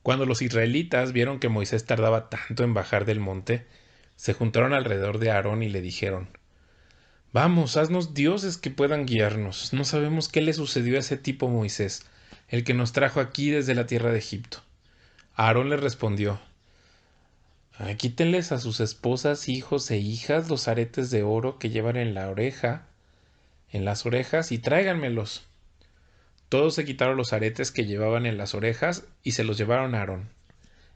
Cuando los israelitas vieron que Moisés tardaba tanto en bajar del monte, se juntaron alrededor de Aarón y le dijeron: Vamos, haznos dioses que puedan guiarnos. No sabemos qué le sucedió a ese tipo Moisés, el que nos trajo aquí desde la tierra de Egipto. Aarón le respondió: Quítenles a sus esposas, hijos e hijas los aretes de oro que llevan en las orejas, y tráiganmelos. Todos se quitaron los aretes que llevaban en las orejas y se los llevaron a Aarón.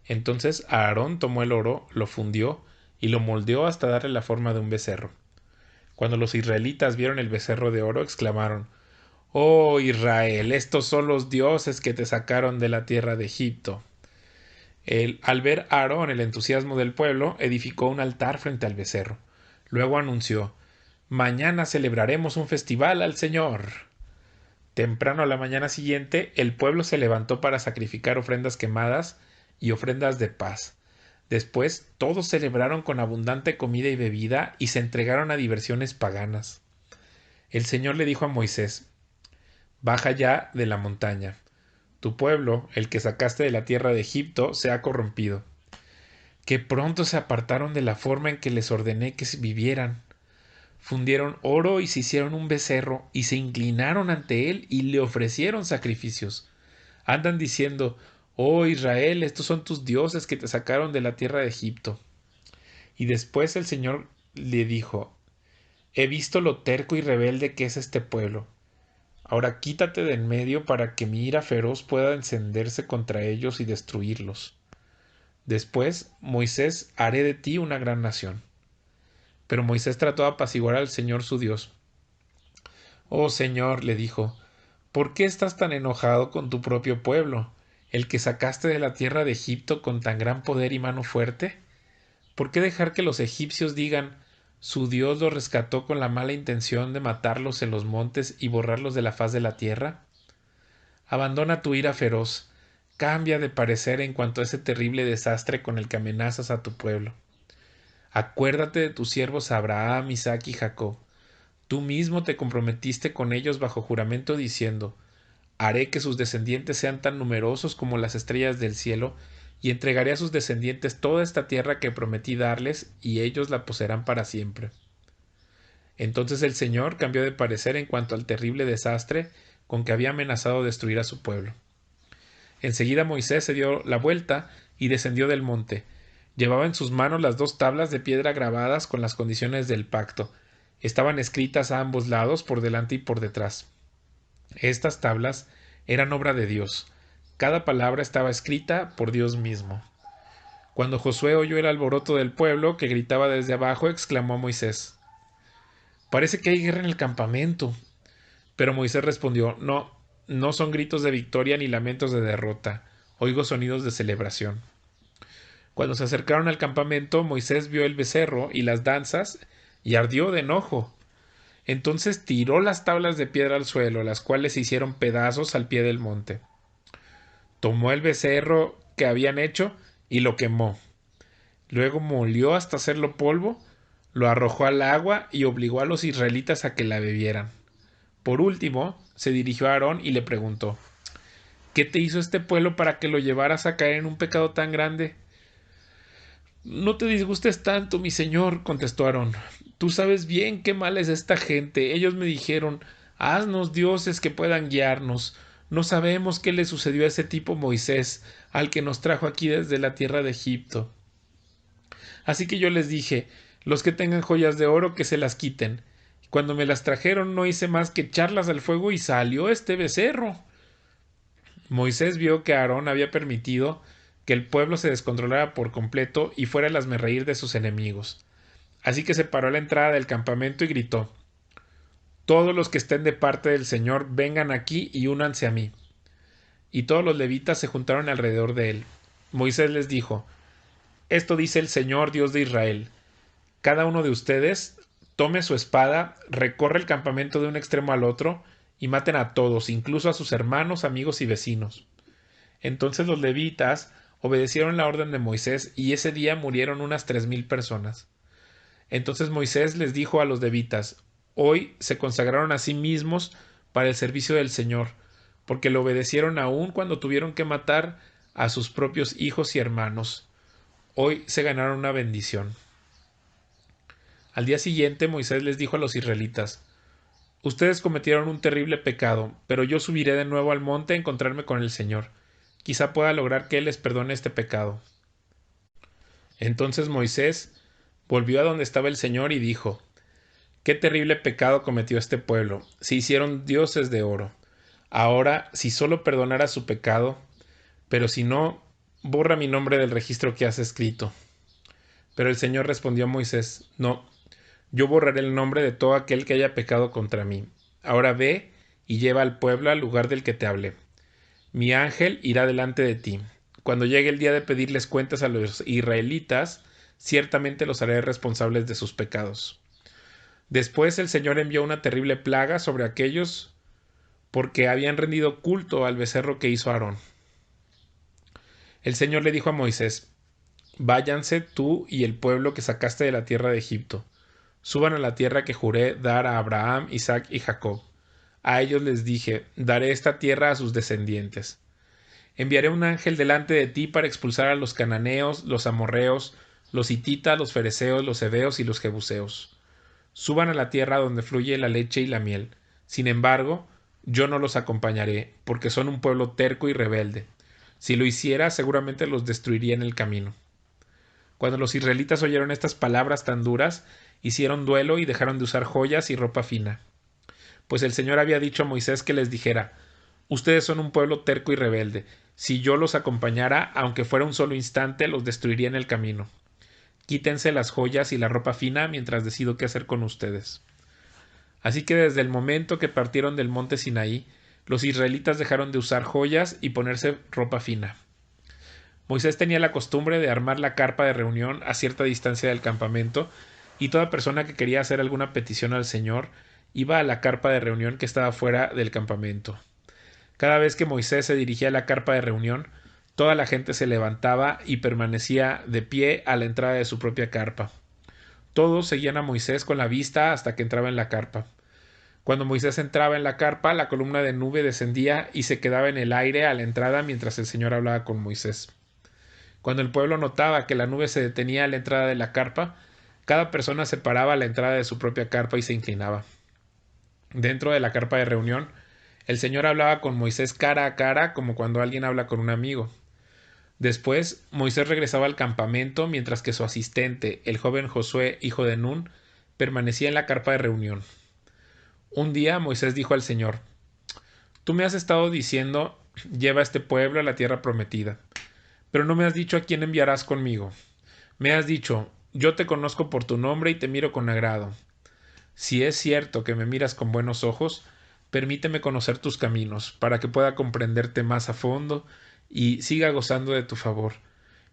Entonces Aarón tomó el oro, lo fundió y lo moldeó hasta darle la forma de un becerro. Cuando los israelitas vieron el becerro de oro, exclamaron: Oh Israel, estos son los dioses que te sacaron de la tierra de Egipto. Al ver a Aarón el entusiasmo del pueblo, edificó un altar frente al becerro. Luego anunció: Mañana celebraremos un festival al Señor. Temprano a la mañana siguiente, el pueblo se levantó para sacrificar ofrendas quemadas y ofrendas de paz. Después, todos celebraron con abundante comida y bebida y se entregaron a diversiones paganas. El Señor le dijo a Moisés: Baja ya de la montaña. Tu pueblo, el que sacaste de la tierra de Egipto, se ha corrompido. Que pronto se apartaron de la forma en que les ordené que vivieran. Fundieron oro y se hicieron un becerro, y se inclinaron ante él y le ofrecieron sacrificios. Andan diciendo: Oh Israel, estos son tus dioses que te sacaron de la tierra de Egipto. Y después el Señor le dijo: He visto lo terco y rebelde que es este pueblo. Ahora quítate de en medio para que mi ira feroz pueda encenderse contra ellos y destruirlos. Después, Moisés, haré de ti una gran nación. Pero Moisés trató de apaciguar al Señor su Dios. Oh Señor, le dijo, ¿por qué estás tan enojado con tu propio pueblo, el que sacaste de la tierra de Egipto con tan gran poder y mano fuerte? ¿Por qué dejar que los egipcios digan: su Dios los rescató con la mala intención de matarlos en los montes y borrarlos de la faz de la tierra? Abandona tu ira feroz, cambia de parecer en cuanto a ese terrible desastre con el que amenazas a tu pueblo. Acuérdate de tus siervos Abraham, Isaac y Jacob. Tú mismo te comprometiste con ellos bajo juramento diciendo: Haré que sus descendientes sean tan numerosos como las estrellas del cielo, y entregaré a sus descendientes toda esta tierra que prometí darles, y ellos la poseerán para siempre. Entonces el Señor cambió de parecer en cuanto al terrible desastre con que había amenazado destruir a su pueblo. Enseguida Moisés se dio la vuelta y descendió del monte. Llevaba en sus manos las 2 tablas de piedra grabadas con las condiciones del pacto. Estaban escritas a ambos lados, por delante y por detrás. Estas tablas eran obra de Dios. Cada palabra estaba escrita por Dios mismo. Cuando Josué oyó el alboroto del pueblo que gritaba desde abajo, exclamó a Moisés: Parece que hay guerra en el campamento. Pero Moisés respondió: No, no son gritos de victoria ni lamentos de derrota. Oigo sonidos de celebración. Cuando se acercaron al campamento, Moisés vio el becerro y las danzas y ardió de enojo. Entonces tiró las tablas de piedra al suelo, las cuales se hicieron pedazos al pie del monte. Tomó el becerro que habían hecho y lo quemó. Luego molió hasta hacerlo polvo, lo arrojó al agua y obligó a los israelitas a que la bebieran. Por último, se dirigió a Aarón y le preguntó: ¿Qué te hizo este pueblo para que lo llevaras a caer en un pecado tan grande? No te disgustes tanto, mi señor, contestó Aarón. Tú sabes bien qué mal es esta gente. Ellos me dijeron: Haznos dioses que puedan guiarnos. No sabemos qué le sucedió a ese tipo Moisés, al que nos trajo aquí desde la tierra de Egipto. Así que yo les dije: Los que tengan joyas de oro, que se las quiten. Cuando me las trajeron, no hice más que echarlas al fuego y salió este becerro. Moisés vio que Aarón había permitido que el pueblo se descontrolara por completo y fuera el hazmerreír de sus enemigos. Así que se paró a la entrada del campamento y gritó: Todos los que estén de parte del Señor, vengan aquí y únanse a mí. Y todos los levitas se juntaron alrededor de él. Moisés les dijo: Esto dice el Señor, Dios de Israel: Cada uno de ustedes tome su espada, recorre el campamento de un extremo al otro y maten a todos, incluso a sus hermanos, amigos y vecinos. Entonces los levitas obedecieron la orden de Moisés, y ese día murieron unas 3000 personas. Entonces Moisés les dijo a los levitas: Hoy se consagraron a sí mismos para el servicio del Señor, porque le obedecieron aun cuando tuvieron que matar a sus propios hijos y hermanos. Hoy se ganaron una bendición. Al día siguiente Moisés les dijo a los israelitas: Ustedes cometieron un terrible pecado, pero yo subiré de nuevo al monte a encontrarme con el Señor. Quizá pueda lograr que Él les perdone este pecado. Entonces Moisés volvió a donde estaba el Señor y dijo: Qué terrible pecado cometió este pueblo. Se hicieron dioses de oro. Ahora, si solo perdonara su pecado, pero si no, borra mi nombre del registro que has escrito. Pero el Señor respondió a Moisés: No, yo borraré el nombre de todo aquel que haya pecado contra mí. Ahora ve y lleva al pueblo al lugar del que te hablé. Mi ángel irá delante de ti. Cuando llegue el día de pedirles cuentas a los israelitas, ciertamente los haré responsables de sus pecados. Después el Señor envió una terrible plaga sobre aquellos porque habían rendido culto al becerro que hizo Aarón. El Señor le dijo a Moisés: Váyanse tú y el pueblo que sacaste de la tierra de Egipto. Suban a la tierra que juré dar a Abraham, Isaac y Jacob. A ellos les dije: Daré esta tierra a sus descendientes. Enviaré un ángel delante de ti para expulsar a los cananeos, los amorreos, los hititas, los fereceos, los heveos y los jebuseos. Suban a la tierra donde fluye la leche y la miel. Sin embargo, yo no los acompañaré, porque son un pueblo terco y rebelde. Si lo hiciera, seguramente los destruiría en el camino. Cuando los israelitas oyeron estas palabras tan duras, hicieron duelo y dejaron de usar joyas y ropa fina. Pues el Señor había dicho a Moisés que les dijera: Ustedes son un pueblo terco y rebelde. Si yo los acompañara, aunque fuera un solo instante, los destruiría en el camino. Quítense las joyas y la ropa fina mientras decido qué hacer con ustedes. Así que desde el momento que partieron del monte Sinaí, los israelitas dejaron de usar joyas y ponerse ropa fina. Moisés tenía la costumbre de armar la carpa de reunión a cierta distancia del campamento, y toda persona que quería hacer alguna petición al Señor iba a la carpa de reunión que estaba fuera del campamento. Cada vez que Moisés se dirigía a la carpa de reunión, toda la gente se levantaba y permanecía de pie a la entrada de su propia carpa. Todos seguían a Moisés con la vista hasta que entraba en la carpa. Cuando Moisés entraba en la carpa, la columna de nube descendía y se quedaba en el aire a la entrada mientras el Señor hablaba con Moisés. Cuando el pueblo notaba que la nube se detenía a la entrada de la carpa, cada persona se paraba a la entrada de su propia carpa y se inclinaba. Dentro de la carpa de reunión, el Señor hablaba con Moisés cara a cara como cuando alguien habla con un amigo. Después, Moisés regresaba al campamento mientras que su asistente, el joven Josué, hijo de Nun, permanecía en la carpa de reunión. Un día Moisés dijo al Señor: Tú me has estado diciendo: Lleva a este pueblo a la tierra prometida, pero no me has dicho a quién enviarás conmigo. Me has dicho: Yo te conozco por tu nombre y te miro con agrado. Si es cierto que me miras con buenos ojos, permíteme conocer tus caminos, para que pueda comprenderte más a fondo y siga gozando de tu favor.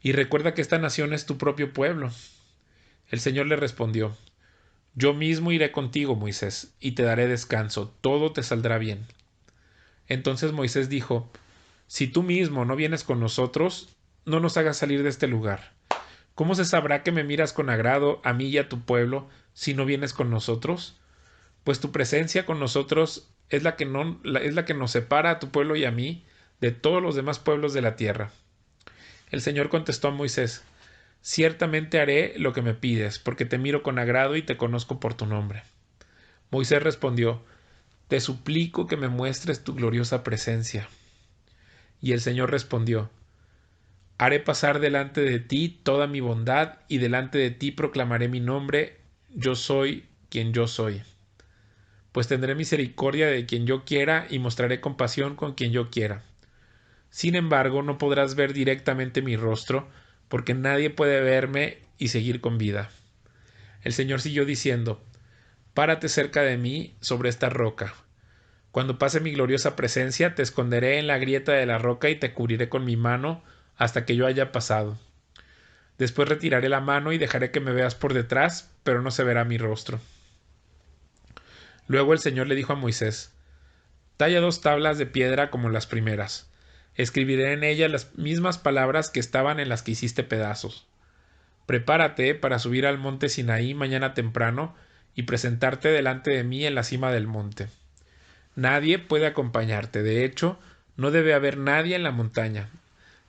Y recuerda que esta nación es tu propio pueblo. El Señor le respondió: Yo mismo iré contigo, Moisés, y te daré descanso, todo te saldrá bien. Entonces Moisés dijo: Si tú mismo no vienes con nosotros, no nos hagas salir de este lugar. ¿Cómo se sabrá que me miras con agrado a mí y a tu pueblo si no vienes con nosotros? Pues tu presencia con nosotros es la que nos separa a tu pueblo y a mí de todos los demás pueblos de la tierra. El Señor contestó a Moisés: Ciertamente haré lo que me pides, porque te miro con agrado y te conozco por tu nombre. Moisés respondió: Te suplico que me muestres tu gloriosa presencia. Y el Señor respondió: Haré pasar delante de ti toda mi bondad, y delante de ti proclamaré mi nombre: Yo soy quien yo soy. Pues tendré misericordia de quien yo quiera y mostraré compasión con quien yo quiera. Sin embargo, no podrás ver directamente mi rostro, porque nadie puede verme y seguir con vida. El Señor siguió diciendo: Párate cerca de mí sobre esta roca. Cuando pase mi gloriosa presencia, te esconderé en la grieta de la roca y te cubriré con mi mano hasta que yo haya pasado. Después retiraré la mano y dejaré que me veas por detrás, pero no se verá mi rostro. Luego el Señor le dijo a Moisés: Talla 2 tablas de piedra como las primeras. Escribiré en ellas las mismas palabras que estaban en las que hiciste pedazos. Prepárate para subir al monte Sinaí mañana temprano y presentarte delante de mí en la cima del monte. Nadie puede acompañarte, de hecho, no debe haber nadie en la montaña.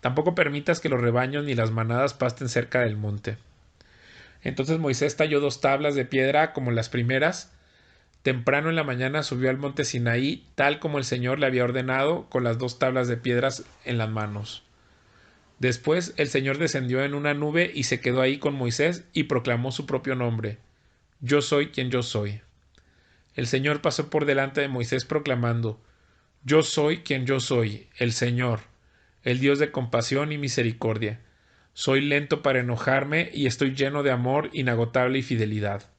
Tampoco permitas que los rebaños ni las manadas pasten cerca del monte. Entonces Moisés talló 2 tablas de piedra como las primeras. Temprano en la mañana subió al monte Sinaí, tal como el Señor le había ordenado, con las 2 tablas de piedras en las manos. Después el Señor descendió en una nube y se quedó ahí con Moisés y proclamó su propio nombre: Yo soy quien yo soy. El Señor pasó por delante de Moisés proclamando: Yo soy quien yo soy, el Señor, el Dios de compasión y misericordia. Soy lento para enojarme y estoy lleno de amor inagotable y fidelidad.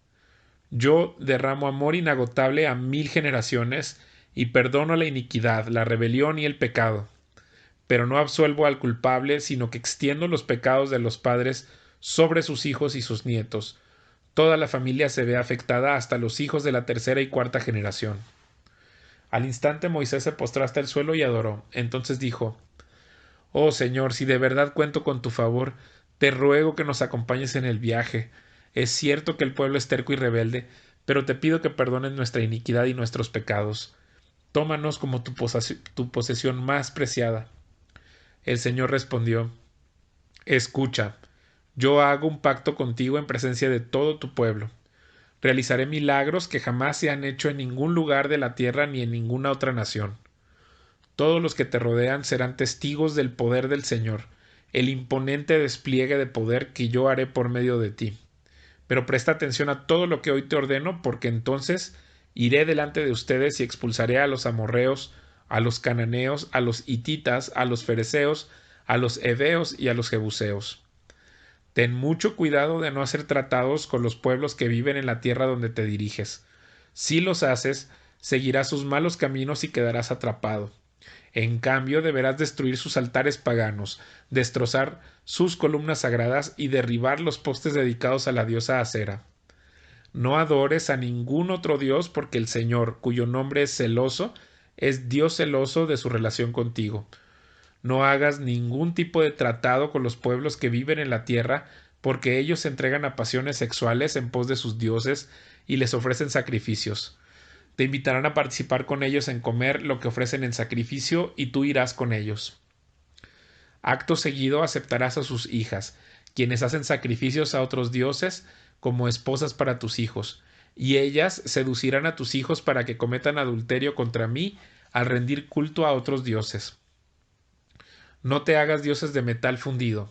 Yo derramo amor inagotable a 1000 generaciones y perdono la iniquidad, la rebelión y el pecado. Pero no absuelvo al culpable, sino que extiendo los pecados de los padres sobre sus hijos y sus nietos. Toda la familia se ve afectada hasta los hijos de la 3.ª y 4.ª generación. Al instante Moisés se postró hasta el suelo y adoró. Entonces dijo: Oh Señor, si de verdad cuento con tu favor, te ruego que nos acompañes en el viaje. Es cierto que el pueblo es terco y rebelde, pero te pido que perdones nuestra iniquidad y nuestros pecados. Tómanos como tu posesión más preciada. El Señor respondió: Escucha, yo hago un pacto contigo en presencia de todo tu pueblo. Realizaré milagros que jamás se han hecho en ningún lugar de la tierra ni en ninguna otra nación. Todos los que te rodean serán testigos del poder del Señor, el imponente despliegue de poder que yo haré por medio de ti. Pero presta atención a todo lo que hoy te ordeno, porque entonces iré delante de ustedes y expulsaré a los amorreos, a los cananeos, a los hititas, a los fereceos, a los heveos y a los jebuseos. Ten mucho cuidado de no hacer tratados con los pueblos que viven en la tierra donde te diriges. Si los haces, seguirás sus malos caminos y quedarás atrapado. En cambio, deberás destruir sus altares paganos, destrozar sus columnas sagradas y derribar los postes dedicados a la diosa Acera. No adores a ningún otro dios, porque el Señor, cuyo nombre es celoso, es Dios celoso de su relación contigo. No hagas ningún tipo de tratado con los pueblos que viven en la tierra, porque ellos se entregan a pasiones sexuales en pos de sus dioses y les ofrecen sacrificios. Te invitarán a participar con ellos en comer lo que ofrecen en sacrificio y tú irás con ellos. Acto seguido aceptarás a sus hijas, quienes hacen sacrificios a otros dioses, como esposas para tus hijos, y ellas seducirán a tus hijos para que cometan adulterio contra mí al rendir culto a otros dioses. No te hagas dioses de metal fundido.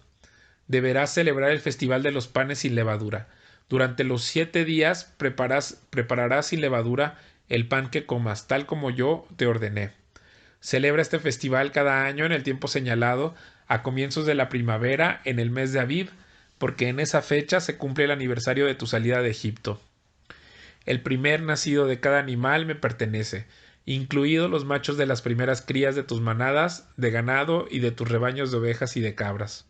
Deberás celebrar el festival de los panes sin levadura. Durante los 7 días prepararás sin levadura el pan que comas, tal como yo te ordené. Celebra este festival cada año en el tiempo señalado, a comienzos de la primavera, en el mes de Abib, porque en esa fecha se cumple el aniversario de tu salida de Egipto. El primer nacido de cada animal me pertenece, incluidos los machos de las primeras crías de tus manadas, de ganado y de tus rebaños de ovejas y de cabras.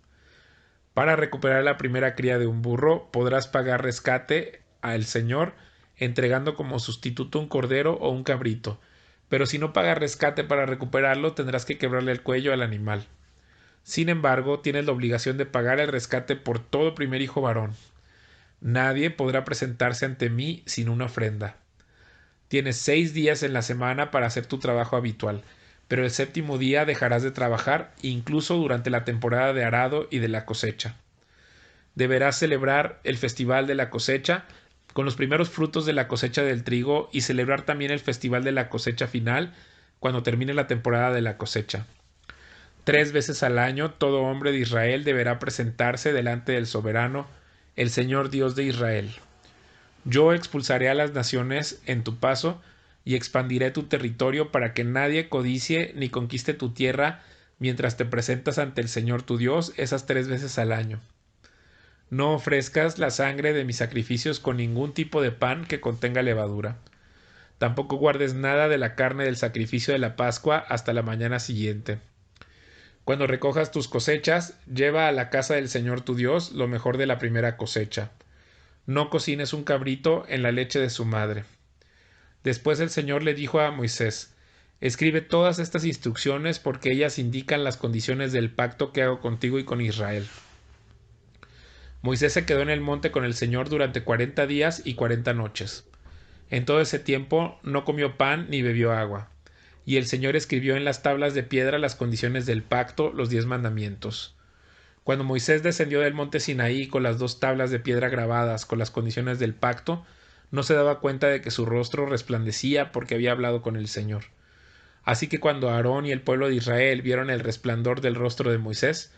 Para recuperar la primera cría de un burro, podrás pagar rescate al Señor, entregando como sustituto un cordero o un cabrito. Pero si no pagas rescate para recuperarlo, tendrás que quebrarle el cuello al animal. Sin embargo, tienes la obligación de pagar el rescate por todo primer hijo varón. Nadie podrá presentarse ante mí sin una ofrenda. Tienes 6 días en la semana para hacer tu trabajo habitual, pero el séptimo día dejarás de trabajar, incluso durante la temporada de arado y de la cosecha. Deberás celebrar el festival de la cosecha con los primeros frutos de la cosecha del trigo y celebrar también el festival de la cosecha final cuando termine la temporada de la cosecha. 3 veces al año todo hombre de Israel deberá presentarse delante del soberano, el Señor Dios de Israel. Yo expulsaré a las naciones en tu paso y expandiré tu territorio para que nadie codicie ni conquiste tu tierra mientras te presentas ante el Señor tu Dios esas 3 veces al año. No ofrezcas la sangre de mis sacrificios con ningún tipo de pan que contenga levadura. Tampoco guardes nada de la carne del sacrificio de la Pascua hasta la mañana siguiente. Cuando recojas tus cosechas, lleva a la casa del Señor tu Dios lo mejor de la primera cosecha. No cocines un cabrito en la leche de su madre. Después el Señor le dijo a Moisés: Escribe todas estas instrucciones porque ellas indican las condiciones del pacto que hago contigo y con Israel. Moisés se quedó en el monte con el Señor durante 40 días y 40 noches. En todo ese tiempo no comió pan ni bebió agua. y el Señor escribió en las tablas de piedra las condiciones del pacto, los 10 mandamientos. Cuando Moisés descendió del monte Sinaí con las 2 tablas de piedra grabadas con las condiciones del pacto, no se daba cuenta de que su rostro resplandecía porque había hablado con el Señor. Así que cuando Aarón y el pueblo de Israel vieron el resplandor del rostro de Moisés,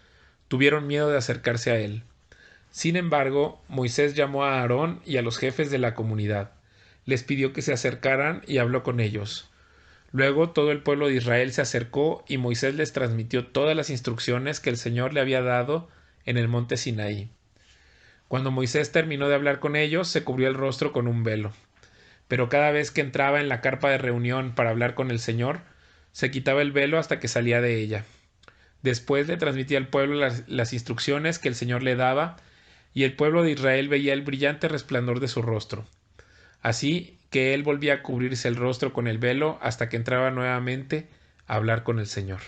tuvieron miedo de acercarse a él. Sin embargo, Moisés llamó a Aarón y a los jefes de la comunidad. Les pidió que se acercaran y habló con ellos. Luego todo el pueblo de Israel se acercó y Moisés les transmitió todas las instrucciones que el Señor le había dado en el monte Sinaí. Cuando Moisés terminó de hablar con ellos, se cubrió el rostro con un velo. Pero cada vez que entraba en la carpa de reunión para hablar con el Señor, se quitaba el velo hasta que salía de ella. Después le transmitía al pueblo las instrucciones que el Señor le daba, y el pueblo de Israel veía el brillante resplandor de su rostro. Así que él volvía a cubrirse el rostro con el velo hasta que entraba nuevamente a hablar con el Señor.